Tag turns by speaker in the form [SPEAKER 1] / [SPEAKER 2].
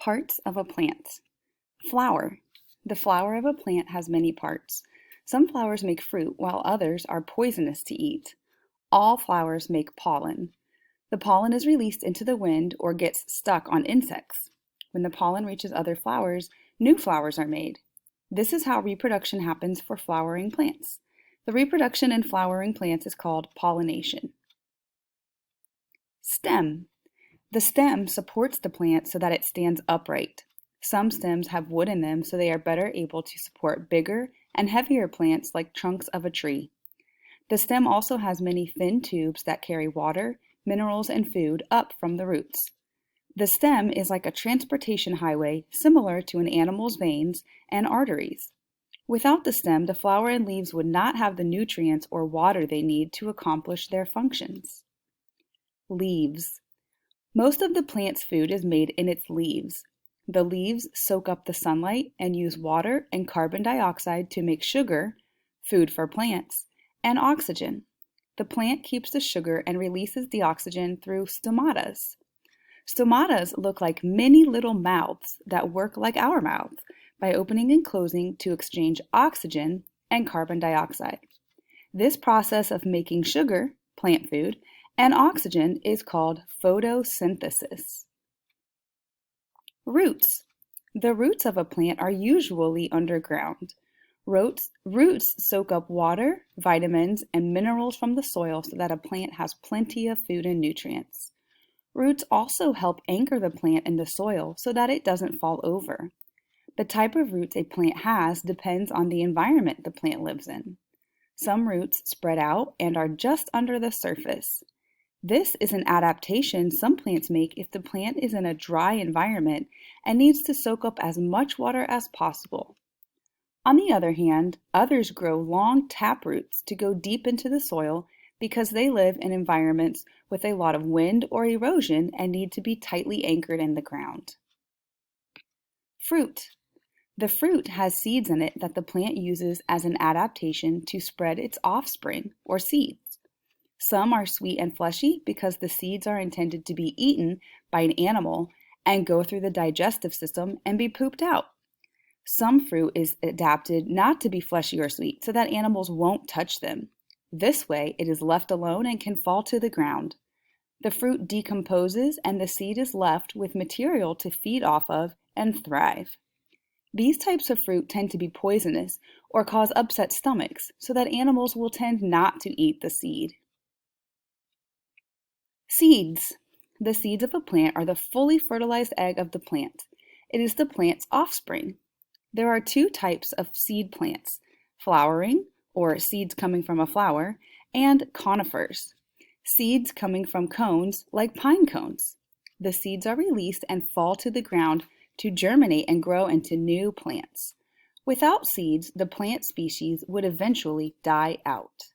[SPEAKER 1] Parts of a plant. Flower. The flower of a plant has many parts. Some flowers make fruit, while others are poisonous to eat. All flowers make pollen. The pollen is released into the wind or gets stuck on insects. When the pollen reaches other flowers, new flowers are made. This is how reproduction happens for flowering plants. The reproduction in flowering plants is called pollination. Stem. The stem supports the plant so that it stands upright. Some stems have wood in them so they are better able to support bigger and heavier plants like trunks of a tree. The stem also has many thin tubes that carry water, minerals, and food up from the roots. The stem is like a transportation highway similar to an animal's veins and arteries. Without the stem, the flower and leaves would not have the nutrients or water they need to accomplish their functions. Leaves. Most of the plant's food is made in its leaves. The leaves soak up the sunlight and use water and carbon dioxide to make sugar, food for plants, and oxygen. The plant keeps the sugar and releases the oxygen through stomatas. Stomatas look like many little mouths that work like our mouths by opening and closing to exchange oxygen and carbon dioxide. This process of making sugar, plant food, and oxygen is called photosynthesis. Roots. The roots of a plant are usually underground. Roots soak up water, vitamins, and minerals from the soil so that a plant has plenty of food and nutrients. Roots also help anchor the plant in the soil so that it doesn't fall over. The type of roots a plant has depends on the environment the plant lives in. Some roots spread out and are just under the surface. This is an adaptation some plants make if the plant is in a dry environment and needs to soak up as much water as possible. On the other hand, others grow long tap roots to go deep into the soil because they live in environments with a lot of wind or erosion and need to be tightly anchored in the ground. Fruit. The fruit has seeds in it that the plant uses as an adaptation to spread its offspring or seeds. Some are sweet and fleshy because the seeds are intended to be eaten by an animal and go through the digestive system and be pooped out. Some fruit is adapted not to be fleshy or sweet so that animals won't touch them. This way, it is left alone and can fall to the ground. The fruit decomposes and the seed is left with material to feed off of and thrive. These types of fruit tend to be poisonous or cause upset stomachs so that animals will tend not to eat the seed. Seeds. The seeds of a plant are the fully fertilized egg of the plant. It is the plant's offspring. There are two types of seed plants: flowering, or seeds coming from a flower, and conifers, seeds coming from cones like pine cones. The seeds are released and fall to the ground to germinate and grow into new plants. Without seeds, the plant species would eventually die out.